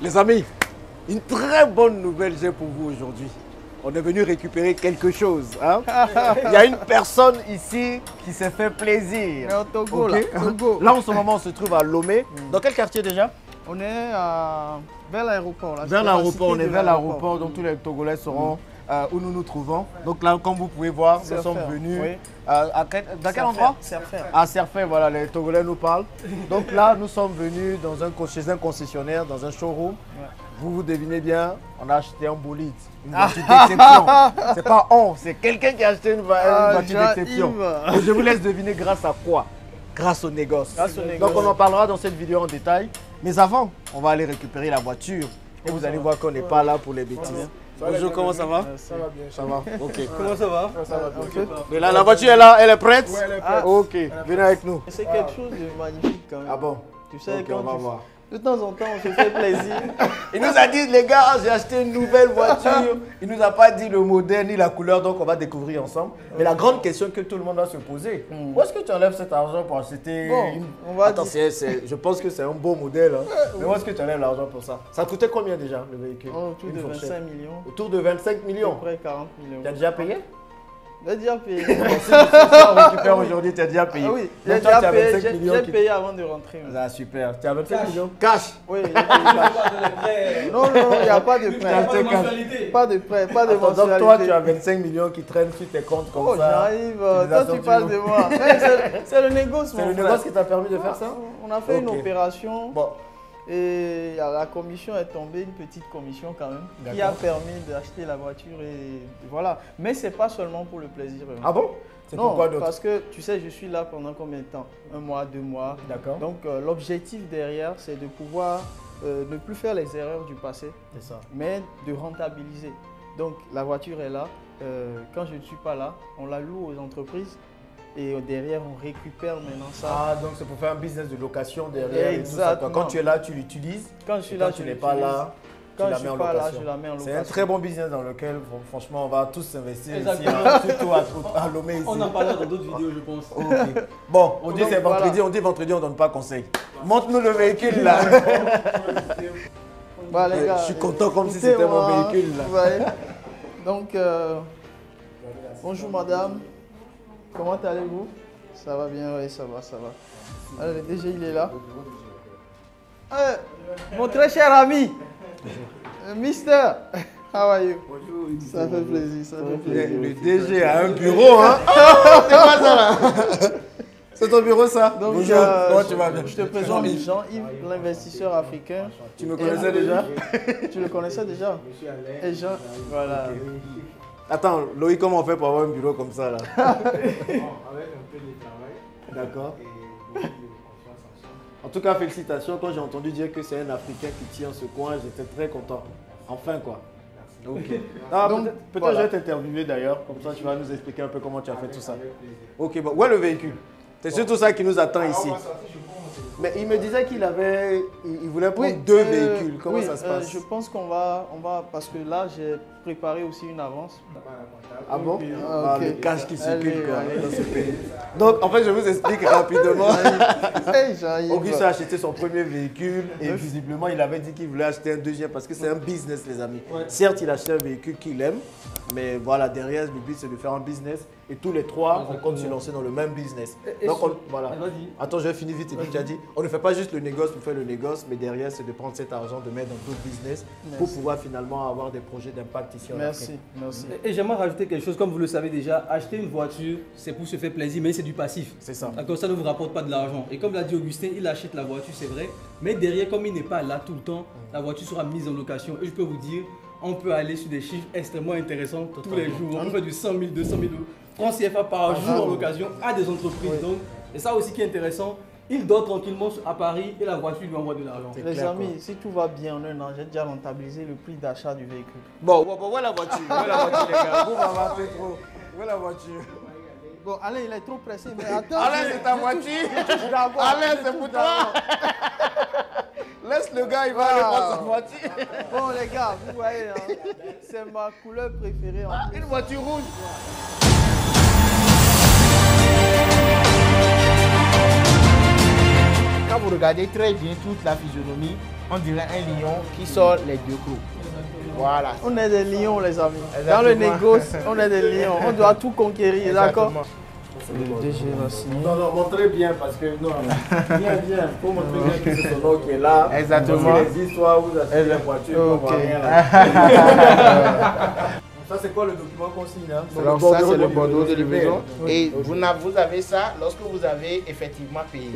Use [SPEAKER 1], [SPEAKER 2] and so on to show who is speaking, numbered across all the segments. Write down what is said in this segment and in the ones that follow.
[SPEAKER 1] Les amis, une très bonne nouvelle j'ai pour vous aujourd'hui. On est venu récupérer quelque chose. Hein? Il y a une personne ici qui s'est fait plaisir.
[SPEAKER 2] Mais au Togo,
[SPEAKER 1] Okay.
[SPEAKER 2] Togo.
[SPEAKER 1] Là, en ce moment, on se trouve à Lomé. Dans quel quartier déjà?
[SPEAKER 2] On est vers l'aéroport.
[SPEAKER 1] Vers l'aéroport, on est vers l'aéroport. Donc tous les Togolais sauront où nous nous trouvons. Donc là, comme vous pouvez voir, nous sommes venus.
[SPEAKER 2] Oui.
[SPEAKER 1] Dans quel endroit?
[SPEAKER 2] Serfer.
[SPEAKER 1] À Serfer, voilà, les Togolais nous parlent. Donc là, nous sommes venus chez un concessionnaire, dans un showroom.
[SPEAKER 2] Ouais.
[SPEAKER 1] Vous devinez bien, on a acheté un bolide, une voiture d'exception. C'est pas on, c'est quelqu'un qui a acheté une voiture d'exception. Et je vous laisse deviner grâce à quoi? Grâce au négoce. Donc on en parlera dans cette vidéo en détail. Mais avant, on va aller récupérer la voiture. Et vous allez voir qu'on n'est pas là pour les bêtises. Bonjour, comment ça va?
[SPEAKER 2] Ça va bien.
[SPEAKER 1] Ça va, ok.
[SPEAKER 3] Comment ça va?
[SPEAKER 2] Ça va bien.
[SPEAKER 1] Et là, la voiture est là, elle est prête?
[SPEAKER 2] Oui, elle est prête.
[SPEAKER 1] Ok, venez avec nous.
[SPEAKER 2] C'est quelque chose de magnifique quand même.
[SPEAKER 1] Ah bon?
[SPEAKER 2] Tu sais,
[SPEAKER 1] Ok,
[SPEAKER 2] quand
[SPEAKER 1] on va voir.
[SPEAKER 2] de temps en temps, on se fait plaisir.
[SPEAKER 1] Il nous a dit, les gars, j'ai acheté une nouvelle voiture. Il nous a pas dit le modèle ni la couleur, donc on va découvrir ensemble. Mais la grande question que tout le monde va se poser, où est-ce que tu enlèves cet argent pour acheter une...
[SPEAKER 2] On va
[SPEAKER 1] Attends, je pense que c'est un beau modèle. Hein. Mais où est-ce que tu enlèves l'argent pour ça? Ça coûtait combien déjà, le véhicule?
[SPEAKER 2] Autour de 25 millions.
[SPEAKER 1] Autour de 25 millions?
[SPEAKER 2] À peu près 40 millions.
[SPEAKER 1] Tu as déjà payé?
[SPEAKER 2] J'ai déjà payé.
[SPEAKER 1] Si on récupère aujourd'hui, tu as déjà payé.
[SPEAKER 2] Ah oui,
[SPEAKER 1] Donc
[SPEAKER 2] j'ai
[SPEAKER 1] toi,
[SPEAKER 2] déjà
[SPEAKER 1] tu as 25
[SPEAKER 2] payé.
[SPEAKER 1] millions
[SPEAKER 2] J'ai
[SPEAKER 1] qui-
[SPEAKER 2] payé avant de rentrer.
[SPEAKER 1] Ah, super. Tu as 25 millions? Cash?
[SPEAKER 2] Oui, j'ai payé cash. Non, il n'y a pas de prêt. Pas de prêt, pas de
[SPEAKER 1] Attends, donc
[SPEAKER 2] mensualité.
[SPEAKER 1] toi, tu as 25 millions qui traînent sur tes comptes comme
[SPEAKER 2] Oh,
[SPEAKER 1] ça.
[SPEAKER 2] j'arrive. Toi, tu parles de moi. C'est le négoce,
[SPEAKER 1] C'est
[SPEAKER 2] mon
[SPEAKER 1] le
[SPEAKER 2] frère.
[SPEAKER 1] négoce qui t'a permis de faire ça?
[SPEAKER 2] On a fait une
[SPEAKER 1] Ok.
[SPEAKER 2] opération.
[SPEAKER 1] Bon,
[SPEAKER 2] Et la commission est tombée, une petite commission quand même, qui a permis d'acheter la voiture et voilà. Mais c'est pas seulement pour le plaisir.
[SPEAKER 1] ah bon? C'est
[SPEAKER 2] Non,
[SPEAKER 1] pourquoi d'autre?
[SPEAKER 2] parce que tu sais, je suis là pendant combien de temps? 1 mois, 2 mois.
[SPEAKER 1] D'accord.
[SPEAKER 2] Donc l'objectif derrière, c'est de pouvoir ne plus faire les erreurs du passé,
[SPEAKER 1] C'est ça.
[SPEAKER 2] mais de rentabiliser. Donc la voiture est là. Quand je ne suis pas là, on la loue aux entreprises. Et derrière, on récupère maintenant ça.
[SPEAKER 1] Ah, donc c'est pour faire un business de location derrière et tout ça.
[SPEAKER 2] Exactement.
[SPEAKER 1] Quand tu es là, tu l'utilises.
[SPEAKER 2] Quand je suis
[SPEAKER 1] Et
[SPEAKER 2] là,
[SPEAKER 1] quand tu n'es pas là,
[SPEAKER 2] Quand
[SPEAKER 1] tu la
[SPEAKER 2] je
[SPEAKER 1] mets en
[SPEAKER 2] suis pas là,
[SPEAKER 1] location.
[SPEAKER 2] je la mets en
[SPEAKER 1] C'est
[SPEAKER 2] location.
[SPEAKER 1] un très bon business dans lequel, franchement, on va tous s'investir ici,
[SPEAKER 3] Exactement.
[SPEAKER 1] hein, surtout à Lomé ici.
[SPEAKER 3] On en parlera dans d'autres vidéos, je pense.
[SPEAKER 1] Ok. Bon, on dit
[SPEAKER 2] Donc,
[SPEAKER 1] c'est vendredi,
[SPEAKER 2] voilà.
[SPEAKER 1] on dit vendredi, on donne pas conseil. Montre-nous le véhicule là.
[SPEAKER 2] Bah, les gars,
[SPEAKER 1] Je suis content comme si
[SPEAKER 2] écoutez,
[SPEAKER 1] c'était mon
[SPEAKER 2] moi,
[SPEAKER 1] véhicule là.
[SPEAKER 2] vous voyez. Donc, bonjour madame. Comment allez-vous? Ça va bien, oui, ça va, ça va. Alors, le DG, il est là. Mon très cher ami, Mister, how are you?
[SPEAKER 3] Bonjour.
[SPEAKER 2] Ça fait plaisir, ça fait plaisir.
[SPEAKER 1] Le DG a un bureau, hein. C'est quoi ça là? C'est ton bureau ça?
[SPEAKER 2] Donc,
[SPEAKER 1] Bonjour, comment tu vas bien?
[SPEAKER 2] Je te présente Jean-Yves, l'investisseur africain.
[SPEAKER 1] Tu me connaissais déjà?
[SPEAKER 2] Tu le connaissais déjà? Et Jean, voilà.
[SPEAKER 1] Attends, Loïc, comment on fait pour avoir un bureau comme ça là?
[SPEAKER 4] Avec un peu de travail
[SPEAKER 1] D'accord.
[SPEAKER 4] et beaucoup de confiance en soi.
[SPEAKER 1] En tout cas, félicitations. Quand j'ai entendu dire que c'est un Africain qui tient ce coin, j'étais très content. Enfin quoi. Ok. Ah,
[SPEAKER 2] Donc,
[SPEAKER 1] peut-être
[SPEAKER 2] voilà.
[SPEAKER 1] je vais t'interviewer d'ailleurs, comme ça tu vas nous expliquer un peu comment tu as fait tout ça. Ok, bon, où est le véhicule? C'est surtout ça qui nous attend ici.
[SPEAKER 4] On va sortir, je prends mon téléphone.
[SPEAKER 1] Mais il me disait qu'il il voulait prendre
[SPEAKER 2] Oui,
[SPEAKER 1] deux véhicules. Comment
[SPEAKER 2] oui,
[SPEAKER 1] ça se passe?
[SPEAKER 2] Je pense qu'on va, parce que là, j'ai préparé aussi une avance.
[SPEAKER 4] Pas la comptable.
[SPEAKER 1] Ah bon?
[SPEAKER 2] Ah,
[SPEAKER 1] Ah,
[SPEAKER 2] ok.
[SPEAKER 1] le cash qui
[SPEAKER 2] Allez,
[SPEAKER 1] circule quoi,
[SPEAKER 2] allez.
[SPEAKER 1] dans ce pays. Donc en fait, je vous explique rapidement.
[SPEAKER 2] Hey, Jean-Yves.
[SPEAKER 1] Auguste a acheté son premier véhicule et
[SPEAKER 2] Neuf.
[SPEAKER 1] visiblement il avait dit qu'il voulait acheter un deuxième parce que c'est un business les amis.
[SPEAKER 3] Ouais.
[SPEAKER 1] Certes il a acheté un véhicule qu'il aime, mais voilà derrière le but c'est de faire un business et tous les trois on compte se lancer dans le même business.
[SPEAKER 3] Et
[SPEAKER 1] Donc voilà.
[SPEAKER 3] Vas-y.
[SPEAKER 1] Attends je vais finir vite et puis tu as dit on ne fait pas juste le négoce pour faire le négoce mais derrière c'est de prendre cet argent de mettre dans d'autres business pour
[SPEAKER 2] Merci.
[SPEAKER 1] pouvoir finalement avoir des projets d'impact ici en
[SPEAKER 2] Merci,
[SPEAKER 1] Afrique.
[SPEAKER 2] merci.
[SPEAKER 3] Et j'aimerais rajouter quelque chose, comme vous le savez déjà, acheter une voiture, c'est pour se faire plaisir, mais c'est du passif.
[SPEAKER 1] C'est ça.
[SPEAKER 3] D'accord, ça ne vous rapporte pas de l'argent. Et comme l'a dit Augustin, il achète la voiture, c'est vrai, mais derrière, comme il n'est pas là tout le temps, la voiture sera mise en location. Et je peux vous dire, on peut aller sur des chiffres extrêmement intéressants tous les jours. On peut faire du 100 000, 200 000 francs CFA par jour en location à des entreprises.
[SPEAKER 2] Oui.
[SPEAKER 3] Donc, et ça aussi qui est intéressant, il dort tranquillement à Paris et la voiture lui envoie de l'argent.
[SPEAKER 1] C'est
[SPEAKER 2] Les
[SPEAKER 1] clair,
[SPEAKER 2] amis, si tout va bien en un an, j'ai déjà rentabilisé le prix d'achat du véhicule.
[SPEAKER 1] Bon, où est la voiture? Où est la voiture les gars? Vous m'avez fait trop. Où est la voiture?
[SPEAKER 2] Bon, Alain, il est trop pressé, mais attends.
[SPEAKER 1] Alain, c'est ta voiture.
[SPEAKER 2] D'abord,
[SPEAKER 1] Alain,
[SPEAKER 2] je
[SPEAKER 1] c'est
[SPEAKER 2] touche
[SPEAKER 1] pour toi.
[SPEAKER 2] d'abord.
[SPEAKER 1] Laisse le gars, il va aller prendre sa voiture.
[SPEAKER 2] Bon, les gars, vous voyez, hein, c'est ma couleur préférée. En plus.
[SPEAKER 1] Une voiture rouge. Quand vous regardez
[SPEAKER 5] regardez très bien toute la physionomie, on dirait un lion qui sort les deux coups. Voilà.
[SPEAKER 2] On est des lions, les amis.
[SPEAKER 5] Exactement.
[SPEAKER 2] Dans le négoce, on est des lions. On doit tout conquérir, d'accord?
[SPEAKER 5] Exactement.
[SPEAKER 2] Le DG va signer.
[SPEAKER 1] Non, montrez bien parce que non, bien. Faut montrer bien que c'est son nom qui est là.
[SPEAKER 5] Exactement.
[SPEAKER 1] Parce que les histoires, vous achetez la voiture, on
[SPEAKER 2] Ok.
[SPEAKER 1] voit rien là. Ça, c'est quoi le document qu'on signe hein?
[SPEAKER 5] Alors ça, c'est le bordereau de livraison.
[SPEAKER 1] Oui.
[SPEAKER 5] Et vous avez ça lorsque vous avez effectivement payé.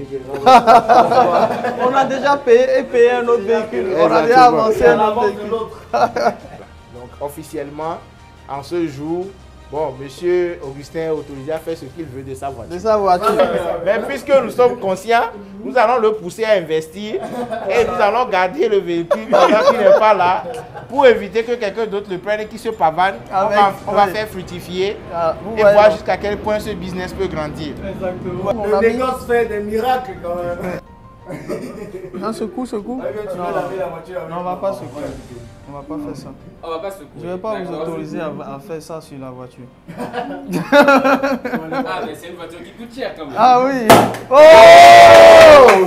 [SPEAKER 2] On a déjà payé et payé un autre véhicule. On a déjà
[SPEAKER 5] Exactement.
[SPEAKER 2] avancé un autre véhicule.
[SPEAKER 5] Donc officiellement, en ce jour, bon, monsieur Augustin est autorisé à faire ce qu'il veut de sa voiture.
[SPEAKER 2] De sa voiture.
[SPEAKER 5] Mais puisque nous sommes conscients, nous allons le pousser à investir et nous allons garder le véhicule pendant qu'il n'est pas là pour éviter que quelqu'un d'autre le prenne et qu'il se pavane. On va faire fructifier
[SPEAKER 2] Ah, vous
[SPEAKER 5] et
[SPEAKER 2] voyez,
[SPEAKER 5] voir
[SPEAKER 2] non.
[SPEAKER 5] jusqu'à quel point ce business peut grandir.
[SPEAKER 3] Exactement.
[SPEAKER 2] On a
[SPEAKER 1] Le
[SPEAKER 2] mis-
[SPEAKER 1] négoce fait des miracles quand même.
[SPEAKER 2] Non, secoue.
[SPEAKER 1] Tu veux laver la voiture avec
[SPEAKER 2] Non, on va pas secouer. On va pas faire ça.
[SPEAKER 3] On va pas se couper.
[SPEAKER 2] Je vais pas vous autoriser à faire ça sur la voiture.
[SPEAKER 6] Ah, mais c'est une voiture qui coûte cher quand même.
[SPEAKER 2] Ah oui. Oh!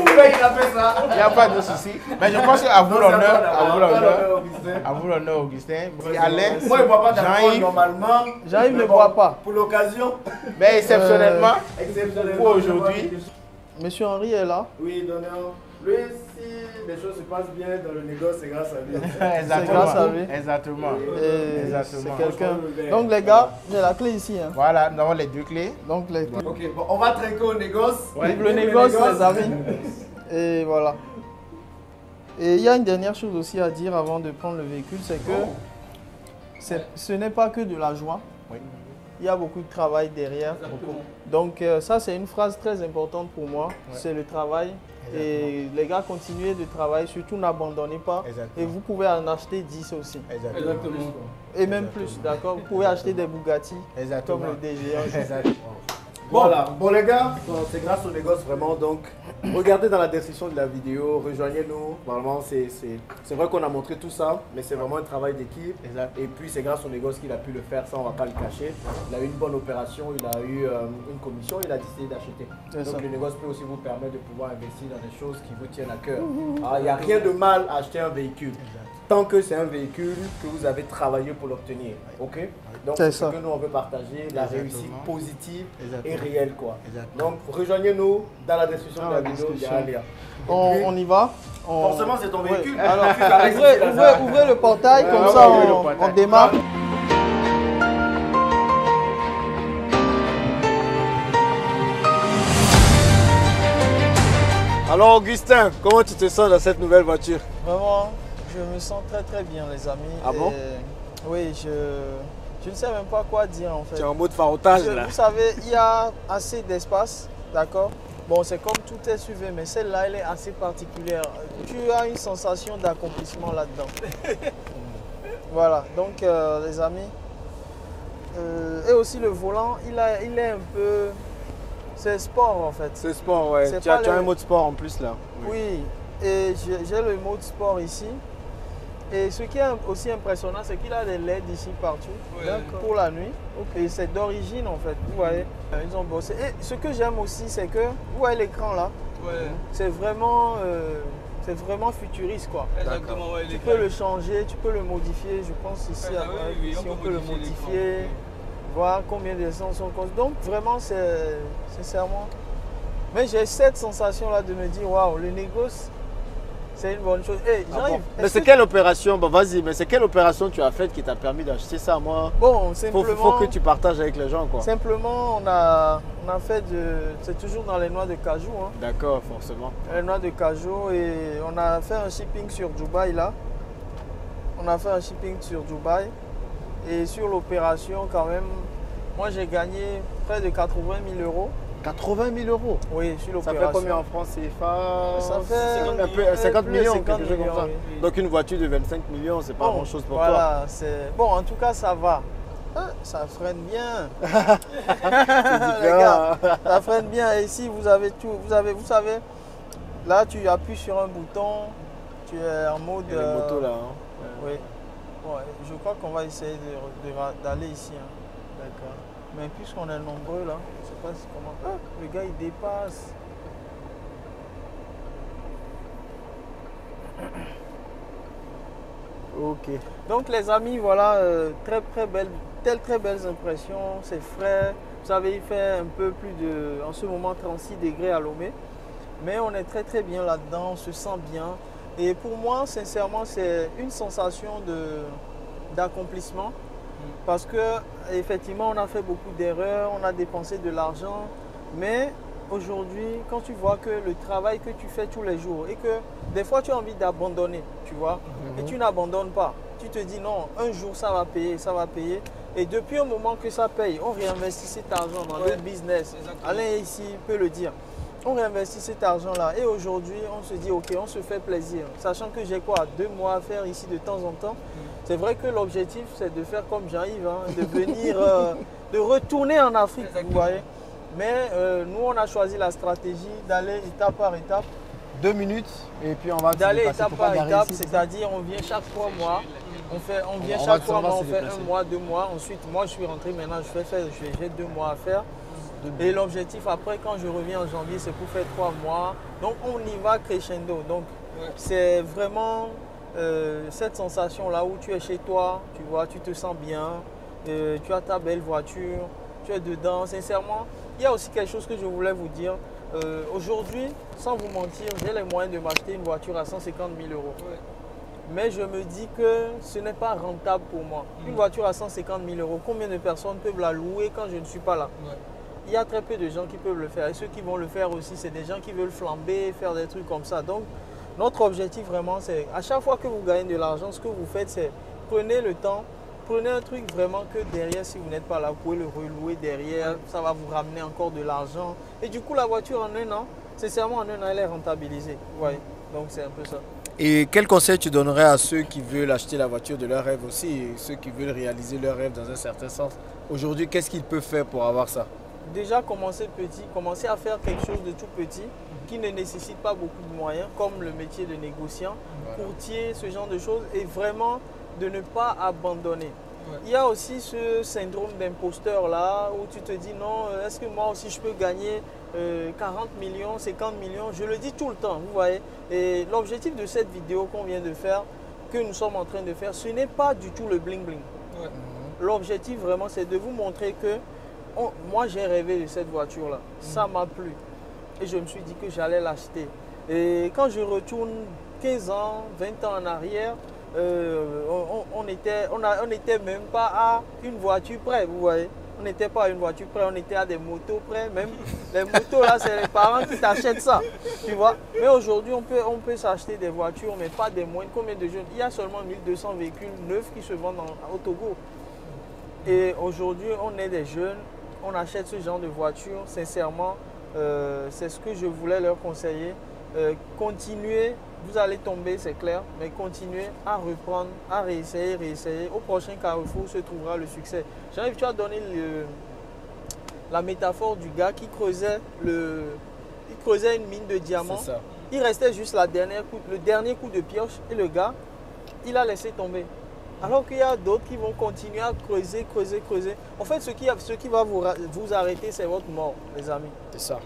[SPEAKER 1] Il a fait ça.
[SPEAKER 5] Il n'y a pas de souci. Mais je pense qu'à vous l'honneur, à vous l'honneur, Augustin. Alain,
[SPEAKER 1] Moi, je ne bois pas d'alcool
[SPEAKER 5] Jean-Yves,
[SPEAKER 1] normalement.
[SPEAKER 2] Jean-Yves
[SPEAKER 1] Mais
[SPEAKER 2] ne
[SPEAKER 1] bon,
[SPEAKER 2] boit pas.
[SPEAKER 1] Pour l'occasion.
[SPEAKER 5] mais exceptionnellement,
[SPEAKER 1] Exceptionnellement.
[SPEAKER 5] pour aujourd'hui.
[SPEAKER 2] Monsieur Henri est là.
[SPEAKER 1] Oui, donneur. Lui, si les choses se passent bien dans le négoce, c'est grâce à lui.
[SPEAKER 5] Exactement.
[SPEAKER 2] grâce à lui.
[SPEAKER 5] Exactement.
[SPEAKER 2] Et
[SPEAKER 5] Exactement.
[SPEAKER 2] c'est quelqu'un. Donc les gars, j'ai la clé ici. Hein.
[SPEAKER 5] Voilà, nous avons les deux clés.
[SPEAKER 2] Donc les clés.
[SPEAKER 1] Ok, bon, on va trinquer au négoce.
[SPEAKER 2] Vive le négoce, les amis. Et voilà. Et il y a une dernière chose aussi à dire avant de prendre le véhicule, c'est que ce n'est pas que de la joie.
[SPEAKER 5] Oui.
[SPEAKER 2] Il y a beaucoup de travail derrière. Donc ça, c'est une phrase très importante pour moi. C'est le travail. Et les gars, continuez de travailler, surtout n'abandonnez pas.
[SPEAKER 5] Exactement.
[SPEAKER 2] Et vous pouvez en acheter 10 aussi.
[SPEAKER 3] Exactement.
[SPEAKER 2] Et même plus, d'accord? Vous pouvez acheter des Bugatti
[SPEAKER 5] Exactement.
[SPEAKER 2] comme le DG.
[SPEAKER 5] Exactement.
[SPEAKER 1] Voilà, bon les gars, c'est grâce au négoce vraiment, donc regardez dans la description de la vidéo, rejoignez-nous, vraiment c'est vrai qu'on a montré tout ça, mais c'est vraiment un travail d'équipe, et puis c'est grâce au négoce qu'il a pu le faire, ça on va pas le cacher, il a eu une bonne opération, il a eu une commission, il a décidé d'acheter,
[SPEAKER 2] C'est
[SPEAKER 1] donc
[SPEAKER 2] ça.
[SPEAKER 1] le négoce peut aussi vous permettre de pouvoir investir dans des choses qui vous tiennent à cœur. Il n'y a rien de mal à acheter un véhicule. Tant que c'est un véhicule que vous avez travaillé pour l'obtenir, ok? Donc
[SPEAKER 2] C'est
[SPEAKER 1] c'est ce
[SPEAKER 2] ça.
[SPEAKER 1] que nous on veut partager, la
[SPEAKER 5] Exactement.
[SPEAKER 1] réussite positive
[SPEAKER 5] Exactement.
[SPEAKER 1] et réelle quoi.
[SPEAKER 5] Exactement.
[SPEAKER 1] Donc rejoignez-nous dans la description
[SPEAKER 2] Dans
[SPEAKER 1] de la
[SPEAKER 2] la
[SPEAKER 1] vidéo, il y a un
[SPEAKER 2] description.
[SPEAKER 1] lien.
[SPEAKER 2] On y va.
[SPEAKER 1] Forcément c'est ton véhicule.
[SPEAKER 2] Ouais. Alors,
[SPEAKER 1] Tu t'arrêtes ici, Lazare.
[SPEAKER 2] ouvrez le portail, comme
[SPEAKER 5] Ouais,
[SPEAKER 2] ça
[SPEAKER 5] ouvrez le
[SPEAKER 2] on
[SPEAKER 5] portail.
[SPEAKER 2] démarre.
[SPEAKER 1] Alors Augustin, comment tu te sens dans cette nouvelle voiture?
[SPEAKER 2] Vraiment, je me sens très très bien les amis.
[SPEAKER 1] Ah bon?
[SPEAKER 2] Oui, je ne sais même pas quoi dire en fait.
[SPEAKER 1] Tu es en mode farotage là.
[SPEAKER 2] Vous savez, il y a assez d'espace, d'accord? Bon, c'est comme tout SUV, mais celle-là, elle est assez particulière. Tu as une sensation d'accomplissement là-dedans. Voilà, donc les amis. Et aussi le volant, il est un peu... C'est sport en fait.
[SPEAKER 1] C'est sport, ouais.
[SPEAKER 2] C'est
[SPEAKER 1] Tu as
[SPEAKER 2] pas
[SPEAKER 1] un
[SPEAKER 2] le-
[SPEAKER 1] mode sport en plus là.
[SPEAKER 2] Oui, et j'ai le mode sport ici. Et ce qui est aussi impressionnant, c'est qu'il a des LED ici partout pour la nuit. Et c'est d'origine en fait, vous voyez. Ils ont bossé. Et ce que j'aime aussi, c'est que, vous voyez l'écran là, c'est vraiment futuriste quoi.
[SPEAKER 3] Exactement, ouais.
[SPEAKER 2] Tu peux le changer, tu peux le modifier. Je pense ici,
[SPEAKER 3] Ah
[SPEAKER 2] après,
[SPEAKER 3] oui, oui,
[SPEAKER 2] ici
[SPEAKER 3] on
[SPEAKER 2] on
[SPEAKER 3] peut
[SPEAKER 2] peut le
[SPEAKER 3] modifier
[SPEAKER 2] modifier,
[SPEAKER 3] l'écran.
[SPEAKER 2] voir combien d'essence sont cause. Donc vraiment, c'est sincèrement. Mais j'ai cette sensation là de me dire, waouh, le négoce, c'est une bonne chose. Hey,
[SPEAKER 1] Ah
[SPEAKER 2] Jean-Yves,
[SPEAKER 1] bon. Mais
[SPEAKER 2] est-ce
[SPEAKER 1] c'est
[SPEAKER 2] que-
[SPEAKER 1] quelle opération? Bah vas-y, mais c'est quelle opération tu as faite qui t'a permis d'acheter ça moi?
[SPEAKER 2] Bon, simplement,
[SPEAKER 1] Faut que tu partages avec les gens quoi.
[SPEAKER 2] simplement on a fait c'est toujours dans les noix de cajou, hein.
[SPEAKER 1] D'accord, forcément.
[SPEAKER 2] Les noix de cajou, et on a fait un shipping sur Dubaï là. On a fait un shipping sur Dubaï, et sur l'opération quand même, moi j'ai gagné près de 80 000 euros.
[SPEAKER 1] 80 000 euros.
[SPEAKER 2] Oui, sur
[SPEAKER 1] Ça
[SPEAKER 2] l'opération.
[SPEAKER 1] fait combien en France CFA?
[SPEAKER 2] Ça fait
[SPEAKER 1] 50
[SPEAKER 2] plus de
[SPEAKER 1] millions,
[SPEAKER 2] 50
[SPEAKER 1] quelque chose comme ça.
[SPEAKER 2] millions, oui.
[SPEAKER 1] Donc une voiture de 25 millions, c'est pas
[SPEAKER 2] Bon,
[SPEAKER 1] grand chose pour toi.
[SPEAKER 2] voilà, bon, en tout cas, ça va. Ah, ça freine bien.
[SPEAKER 1] C'est
[SPEAKER 2] Les gars,
[SPEAKER 1] bien.
[SPEAKER 2] ça freine bien. Et ici, vous avez tout. Vous savez, là, tu appuies sur un bouton, tu es en mode.
[SPEAKER 1] Il y a les motos là. Hein.
[SPEAKER 2] Oui. Bon, je crois qu'on va essayer d'aller ici. Hein.
[SPEAKER 1] D'accord.
[SPEAKER 2] Mais puisqu'on est nombreux là, je sais pas comment. Ah, le gars, il dépasse. Ok. Donc les amis, voilà, très belles impressions, c'est frais. Vous savez, il fait un peu plus de, en ce moment, 36 degrés à Lomé. Mais on est très bien là-dedans, on se sent bien. Et pour moi, sincèrement, c'est une sensation d'accomplissement. Parce que effectivement, on a fait beaucoup d'erreurs, on a dépensé de l'argent. Mais aujourd'hui, quand tu vois que le travail que tu fais tous les jours et que des fois tu as envie d'abandonner, tu vois, et tu n'abandonnes pas. Tu te dis non, un jour ça va payer, ça va payer. Et depuis un moment que ça paye, on réinvestit cet argent dans le business. Alain ici peut le dire. On réinvestit cet argent-là et aujourd'hui, on se dit, ok, on se fait plaisir. Sachant que j'ai quoi, 2 mois à faire ici de temps en temps. C'est vrai que l'objectif, c'est de faire comme Jean-Yves, hein, de venir, de retourner en Afrique, vous voyez. Mais nous, on a choisi la stratégie d'aller étape par étape.
[SPEAKER 1] 2 minutes et puis on va
[SPEAKER 2] d'aller étape par étape, c'est-à-dire on vient chaque 3 mois. On vient chaque 3 mois, on fait 1 mois, 2 mois. Ensuite, moi, je suis rentré maintenant, j'ai 2 mois à faire. Et l'objectif après, quand je reviens en janvier, c'est pour faire 3 mois. Donc, on y va crescendo. Donc, c'est vraiment cette sensation-là où tu es chez toi, tu vois, tu te sens bien, tu as ta belle voiture, tu es dedans. Sincèrement, il y a aussi quelque chose que je voulais vous dire. Aujourd'hui, sans vous mentir, j'ai les moyens de m'acheter une voiture à 150 000 euros. Mais je me dis que ce n'est pas rentable pour moi. Une voiture à 150 000 euros, combien de personnes peuvent la louer quand je ne suis pas là? Il y a très peu de gens qui peuvent le faire. Et ceux qui vont le faire aussi, c'est des gens qui veulent flamber, faire des trucs comme ça. Donc, notre objectif vraiment, c'est à chaque fois que vous gagnez de l'argent, ce que vous faites, c'est prenez le temps, prenez un truc vraiment que derrière, si vous n'êtes pas là, vous pouvez le relouer derrière. Ça va vous ramener encore de l'argent. Et du coup, la voiture en 1 an, sincèrement, en 1 an, elle est rentabilisée. Ouais. Donc, c'est un peu ça.
[SPEAKER 1] Et quel conseil tu donnerais à ceux qui veulent acheter la voiture de leur rêve aussi, et ceux qui veulent réaliser leur rêve dans un certain sens? Aujourd'hui, qu'est-ce qu'ils peuvent faire pour avoir ça?
[SPEAKER 2] Déjà, commencer petit, commencer à faire quelque chose de tout petit qui ne nécessite pas beaucoup de moyens, comme le métier de négociant, courtier, ce genre de choses, et vraiment de ne pas abandonner. Il y a aussi ce syndrome d'imposteur là où tu te dis non, est-ce que moi aussi je peux gagner 40 millions, 50 millions? Je le dis tout le temps, vous voyez. Et l'objectif de cette vidéo qu'on vient de faire, que nous sommes en train de faire, ce n'est pas du tout le bling bling. L'objectif vraiment, c'est de vous montrer que moi j'ai rêvé de cette voiture là, ça m'a plu et je me suis dit que j'allais l'acheter. Et quand je retourne 15 ans, 20 ans en arrière, on n'était même pas à une voiture près, vous voyez. On n'était pas à une voiture près, on était à des motos près. Même les motos là, c'est les parents qui t'achètent ça, tu vois. Mais aujourd'hui, on peut s'acheter des voitures, mais pas des moindres. Combien de jeunes? Il y a seulement 1200 véhicules neufs qui se vendent au Togo. Et aujourd'hui, on est des jeunes, on achète ce genre de voiture. Sincèrement, c'est ce que je voulais leur conseiller. Continuez, vous allez tomber, c'est clair, mais continuez à reprendre, à réessayer. Au prochain carrefour se trouvera le succès. Jean-Yves, tu as donné la métaphore du gars qui creusait une mine de diamants.
[SPEAKER 1] C'est ça.
[SPEAKER 2] Il restait juste le dernier coup de pioche et le gars, il a laissé tomber. Alors qu'il y a d'autres qui vont continuer à creuser. En fait, ce qui va vous arrêter, c'est votre mort, les amis.
[SPEAKER 1] C'est ça.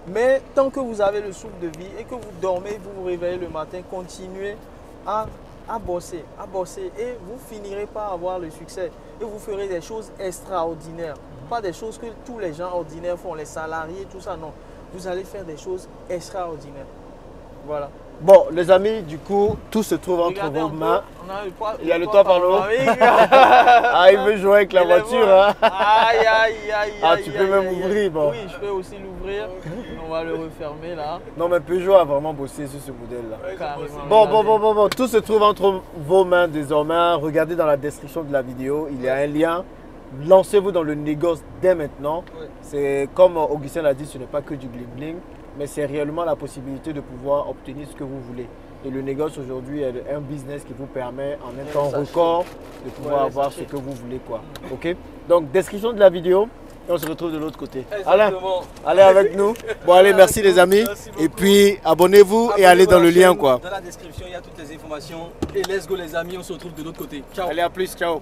[SPEAKER 2] Mais tant que vous avez le souffle de vie et que vous dormez, vous vous réveillez le matin, continuez à bosser. Et vous finirez par avoir le succès. Et vous ferez des choses extraordinaires. Pas des choses que tous les gens ordinaires font, les salariés, tout ça, non. Vous allez faire des choses extraordinaires. Voilà.
[SPEAKER 1] Bon, les amis, du coup, tout se trouve entre vos mains. Il y a le toit par le haut. Ah, il veut jouer avec la voiture. Hein.
[SPEAKER 2] Aïe.
[SPEAKER 1] Ah, tu peux même ouvrir. Bon.
[SPEAKER 2] Oui, je peux aussi l'ouvrir. On va le refermer là.
[SPEAKER 1] Non, mais Peugeot a vraiment bossé sur ce modèle-là. Bon. Tout se trouve entre vos mains désormais. Regardez dans la description de la vidéo, il y a un lien. Lancez-vous dans le négoce dès maintenant. C'est comme Augustin l'a dit, ce n'est pas que du bling-bling. Mais c'est réellement la possibilité de pouvoir obtenir ce que vous voulez. Et le négoce aujourd'hui est un business qui vous permet en un temps record de pouvoir avoir ce que vous voulez. Ok? Donc, description de la vidéo et on se retrouve de l'autre côté. Alain, allez avec nous. Bon, allez, merci les amis. Et puis, abonnez-vous et allez dans le lien. Dans
[SPEAKER 3] la description, il y a toutes les informations. Et let's go les amis, on se retrouve de l'autre côté. Ciao.
[SPEAKER 1] Allez, à plus, ciao.